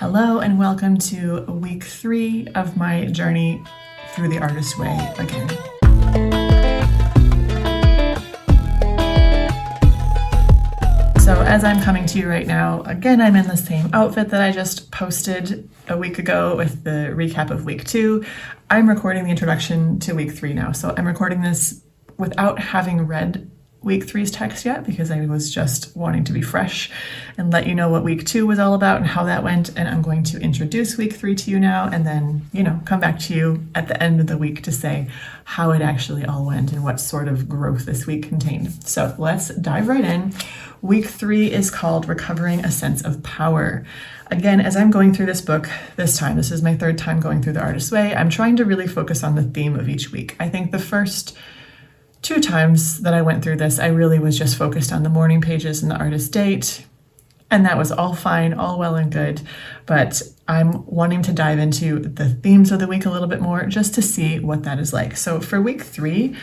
Hello and welcome to week 3 of my journey through the artist way again. So as I'm coming to you right now, again, I'm in the same outfit that I just posted a week ago with the recap of week 2. I'm recording the introduction to week 3 now. So I'm recording this without having read week 3's text yet because I was just wanting to be fresh and let you know what week 2 was all about and how that went. And I'm going to introduce week 3 to you now and then, come back to you at the end of the week to say how it actually all went and what sort of growth this week contained. So let's dive right in. Week 3 is called Recovering a Sense of Power. Again, as I'm going through this book this is my 3rd time going through the Artist's Way, I'm trying to really focus on the theme of each week. I think the first 2 times that I went through this, I really was just focused on the morning pages and the artist date, and that was all fine, all well and good, but I'm wanting to dive into the themes of the week a little bit more just to see what that is like. So for week 3,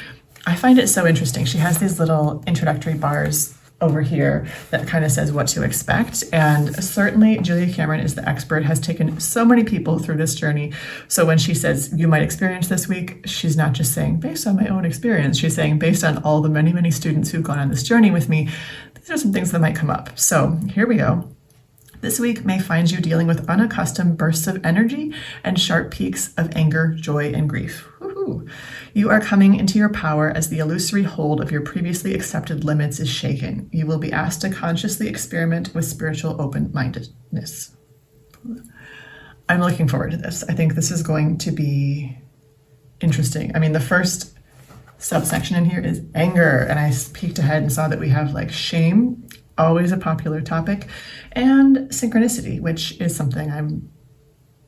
I find it so interesting. She has these little introductory bars over here that kind of says what to expect. And certainly Julia Cameron is the expert, has taken so many people through this journey. So when she says you might experience this week, she's not just saying based on my own experience. She's saying based on all the many, many students who've gone on this journey with me, these are some things that might come up. So here we go. This week may find you dealing with unaccustomed bursts of energy and sharp peaks of anger, joy, and grief. Woohoo. You are coming into your power as the illusory hold of your previously accepted limits is shaken. You will be asked to consciously experiment with spiritual open-mindedness. I'm looking forward to this. I think this is going to be interesting. I mean, the first subsection in here is anger, and I peeked ahead and saw that we have shame, always a popular topic, and synchronicity, which is something I'm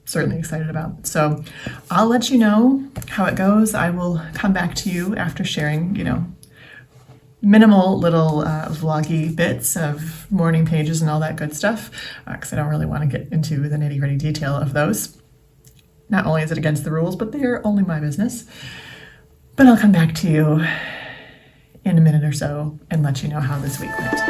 certainly excited about. So I'll let you know how it goes. I will come back to you after sharing, minimal little vloggy bits of morning pages and all that good stuff, because I don't really want to get into the nitty-gritty detail of those. Not only is it against the rules, but they are only my business. But I'll come back to you in a minute or so and let you know how this week went.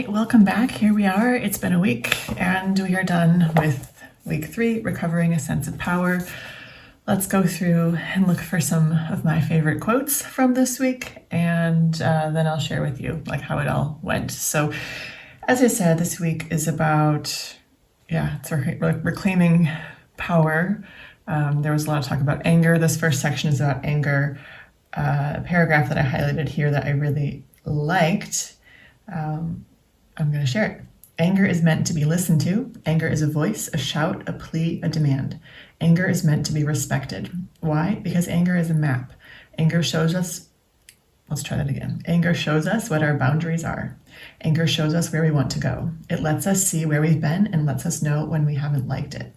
Welcome back. Here we are. It's been a week and we are done with week 3, Recovering a Sense of Power. Let's go through and look for some of my favorite quotes from this week, and then I'll share with you how it all went. So as I said, this week is about, it's reclaiming power. There was a lot of talk about anger. This first section is about anger. A paragraph that I highlighted here that I really liked. I'm going to share it. Anger is meant to be listened to. Anger is a voice, a shout, a plea, a demand. Anger is meant to be respected. Why? Because anger is a map. Anger shows us, let's try that again. Anger shows us what our boundaries are. Anger shows us where we want to go. It lets us see where we've been and lets us know when we haven't liked it.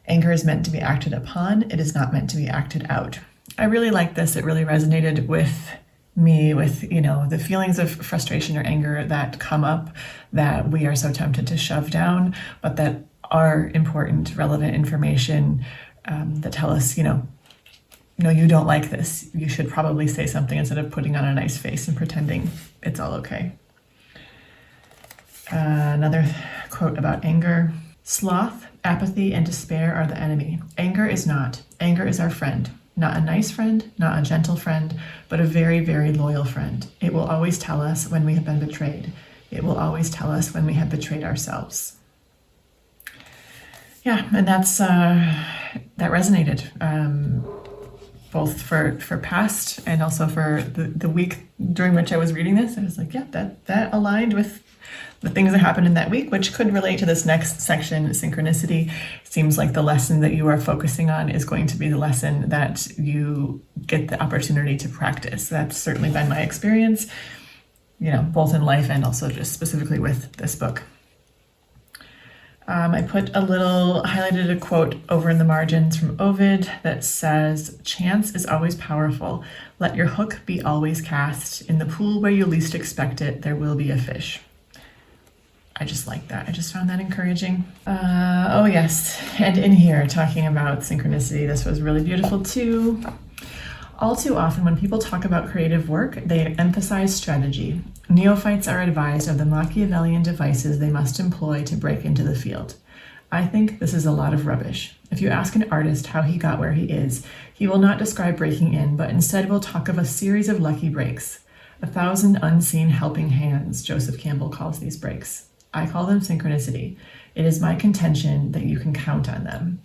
Anger is meant to be acted upon. It is not meant to be acted out. I really like this. It really resonated with me, with the feelings of frustration or anger that come up that we are so tempted to shove down, but that are important, relevant information that tell us, no, you don't like this. You should probably say something instead of putting on a nice face and pretending it's all okay. Another quote about anger. Sloth, apathy, and despair are the enemy. Anger is not. Anger is our friend. Not a nice friend, not a gentle friend, but a very, very loyal friend. It will always tell us when we have been betrayed. It will always tell us when we have betrayed ourselves. Yeah, and that resonated. both for past and also for the week during which I was reading this. I was like, yeah, that aligned with the things that happened in that week, which could relate to this next section, synchronicity. Seems like the lesson that you are focusing on is going to be the lesson that you get the opportunity to practice. That's certainly been my experience, both in life and also just specifically with this book. I highlighted a quote over in the margins from Ovid that says, "Chance is always powerful. Let your hook be always cast. In the pool where you least expect it, there will be a fish." I just like that. I just found that encouraging. Oh yes, and in here, talking about synchronicity, this was really beautiful too. All too often when people talk about creative work, they emphasize strategy. Neophytes are advised of the Machiavellian devices they must employ to break into the field. I think this is a lot of rubbish. If you ask an artist how he got where he is, he will not describe breaking in, but instead will talk of a series of lucky breaks. 1,000 unseen helping hands, Joseph Campbell calls these breaks. I call them synchronicity. It is my contention that you can count on them.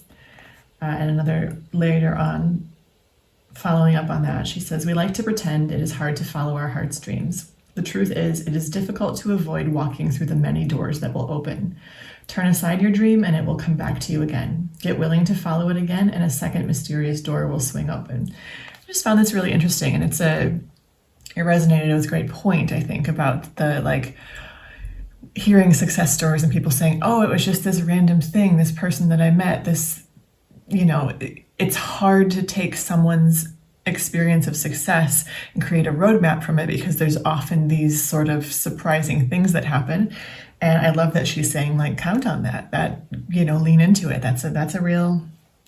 And another later on, following up on that, she says, "We like to pretend it is hard to follow our heart's dreams. The truth is, it is difficult to avoid walking through the many doors that will open. Turn aside your dream and it will come back to you again. Get willing to follow it again and a second mysterious door will swing open." I just found this really interesting, and it resonated. It was a great point, I think, about the hearing success stories and people saying, "Oh, it was just this random thing, this person that I met, this," it's hard to take someone's experience of success and create a roadmap from it because there's often these sort of surprising things that happen. And I love that she's saying, count on that, lean into it. That's a real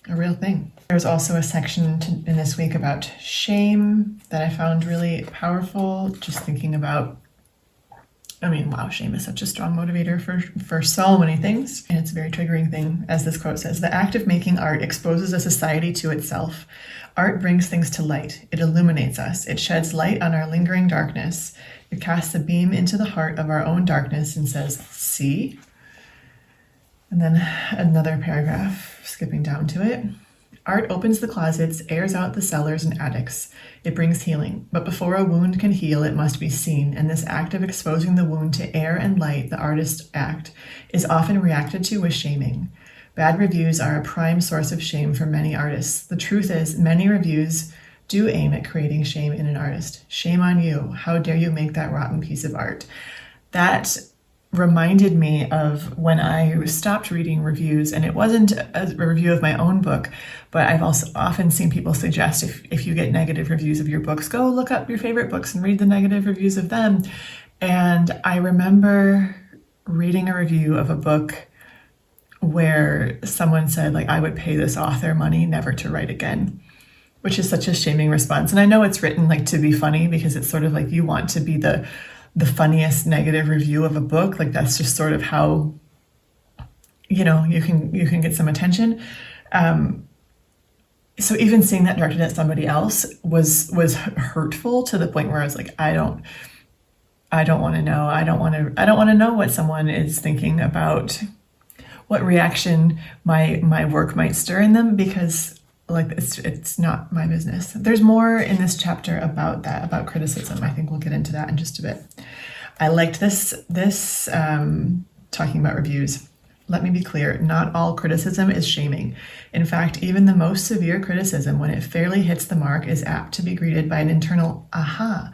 thing. There's also a section in this week about shame that I found really powerful. Just thinking about, shame is such a strong motivator for so many things. And it's a very triggering thing. As this quote says, "The act of making art exposes a society to itself. Art brings things to light. It illuminates us. It sheds light on our lingering darkness. It casts a beam into the heart of our own darkness and says, 'See?'" And then another paragraph, skipping down to it. "Art opens the closets, airs out the cellars and attics. It brings healing. But before a wound can heal, it must be seen. And this act of exposing the wound to air and light, the artist's act, is often reacted to with shaming. Bad reviews are a prime source of shame for many artists. The truth is, many reviews do aim at creating shame in an artist. Shame on you. How dare you make that rotten piece of art?" That reminded me of when I stopped reading reviews, and it wasn't a review of my own book, but I've also often seen people suggest if you get negative reviews of your books, go look up your favorite books and read the negative reviews of them. And I remember reading a review of a book where someone said, "I would pay this author money never to write again," which is such a shaming response. And I know it's written to be funny, because it's sort of you want to be the funniest negative review of a book. That's just sort of how, you can get some attention. So even seeing that directed at somebody else was hurtful, to the point where I was like, I don't want to know. I don't want to know what someone is thinking about what reaction my work might stir in them, because it's not my business. There's more in this chapter about that, about criticism. I think we'll get into that in just a bit. I liked this talking about reviews. Let me be clear, not all criticism is shaming. In fact, even the most severe criticism, when it fairly hits the mark, is apt to be greeted by an internal aha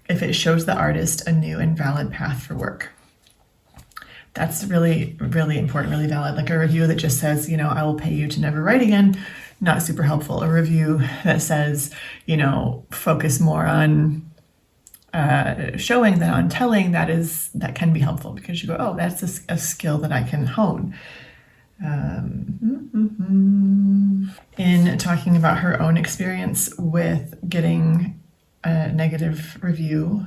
if it shows the artist a new and valid path for work. That's really, really important, really valid. A review that just says, "I will pay you to never write again," not super helpful. A review that says, focus more on showing than on telling, that can be helpful, because you go, "Oh, that's a skill that I can hone." In talking about her own experience with getting a negative review,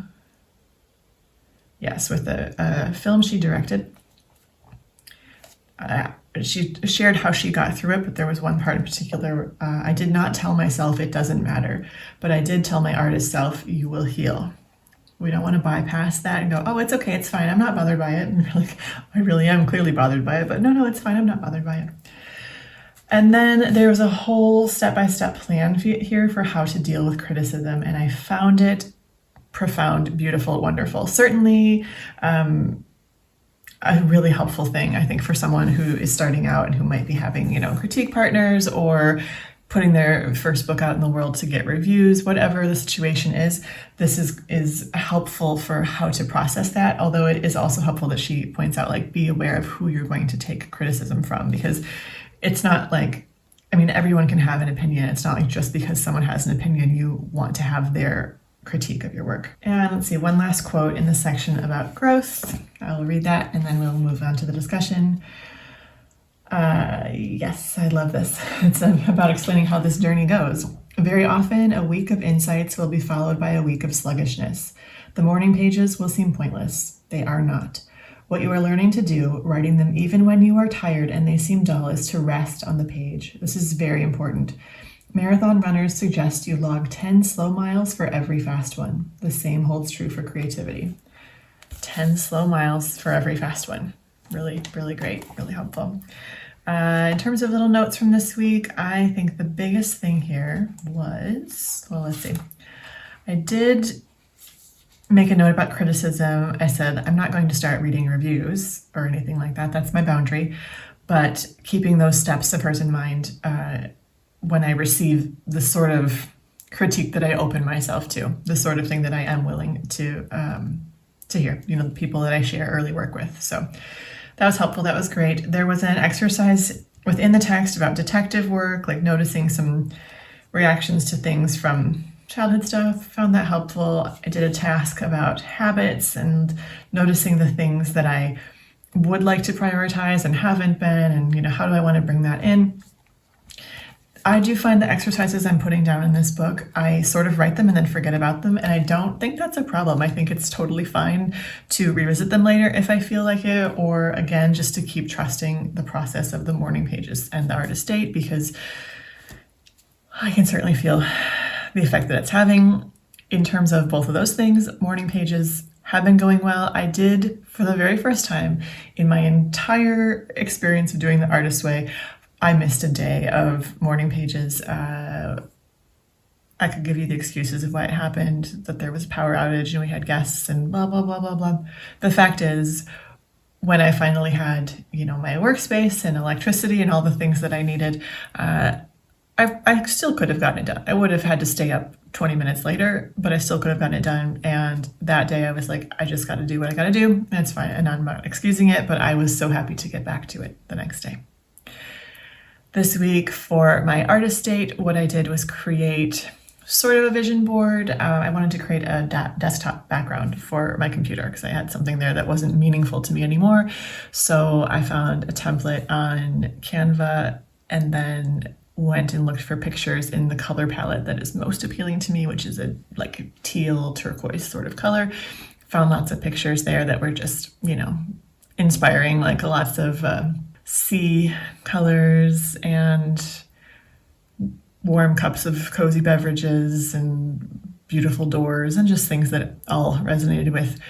yes, with a film she directed, she shared how she got through it, but there was one part in particular. "I did not tell myself it doesn't matter, but I did tell my artist self, you will heal." We don't want to bypass that and go, "Oh, it's okay, it's fine, I'm not bothered by it." And you're I really am clearly bothered by it, but no, it's fine, I'm not bothered by it. And then there was a whole step-by-step plan here for how to deal with criticism, and I found it profound, beautiful, wonderful. Certainly, a really helpful thing, I think, for someone who is starting out and who might be having, critique partners or putting their first book out in the world to get reviews, whatever the situation is. This is helpful for how to process that, although it is also helpful that she points out, like, be aware of who you're going to take criticism from, because it's not like, everyone can have an opinion. It's not like just because someone has an opinion, you want to have their critique of your work. And let's see, one last quote in the section about growth. I'll read that and then we'll move on to the discussion. Yes, I love this. It's about explaining how this journey goes. Very often, a week of insights will be followed by a week of sluggishness. The morning pages will seem pointless. They are not. What you are learning to do, writing them even when you are tired and they seem dull, is to rest on the page. This is very important. Marathon runners suggest you log 10 slow miles for every fast one. The same holds true for creativity. 10 slow miles for every fast one. Really, really great, really helpful. In terms of little notes from this week, I think the biggest thing here was, let's see. I did make a note about criticism. I said, I'm not going to start reading reviews or anything like that. That's my boundary. But keeping those steps of hers in mind, when I receive the sort of critique that I open myself to, the sort of thing that I am willing to hear, the people that I share early work with. So that was helpful. That was great. There was an exercise within the text about detective work, like noticing some reactions to things from childhood stuff. Found that helpful. I did a task about habits and noticing the things that I would like to prioritize and haven't been, and how do I want to bring that in. I do find the exercises I'm putting down in this book, I sort of write them and then forget about them, and I don't think that's a problem. I think it's totally fine to revisit them later if I feel like it, or again, just to keep trusting the process of the morning pages and the artist date, because I can certainly feel the effect that it's having. In terms of both of those things, morning pages have been going well. I did, for the very first time in my entire experience of doing the artist way, I missed a day of morning pages. I could give you the excuses of why it happened, that there was a power outage and we had guests and blah, blah, blah, blah, blah. The fact is, when I finally had, my workspace and electricity and all the things that I needed, I still could have gotten it done. I would have had to stay up 20 minutes later, but I still could have gotten it done. And that day I was like, I just got to do what I got to do. And it's fine. And I'm not excusing it, but I was so happy to get back to it the next day. This week for my artist date, what I did was create sort of a vision board. I wanted to create a desktop background for my computer because I had something there that wasn't meaningful to me anymore. So I found a template on Canva and then went and looked for pictures in the color palette that is most appealing to me, which is a teal turquoise sort of color. Found lots of pictures there that were just, inspiring, like lots of sea colors and warm cups of cozy beverages and beautiful doors and just things that all resonated with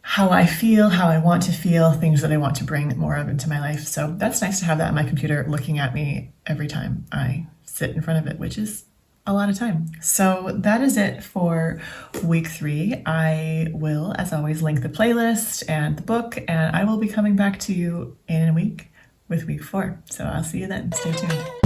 how I feel, how I want to feel, things that I want to bring more of into my life. So that's nice to have that on my computer looking at me every time I sit in front of it, which is a lot of time. So that is it for week 3. I will, as always, link the playlist and the book, and I will be coming back to you in a week with week 4. So I'll see you then. Stay tuned.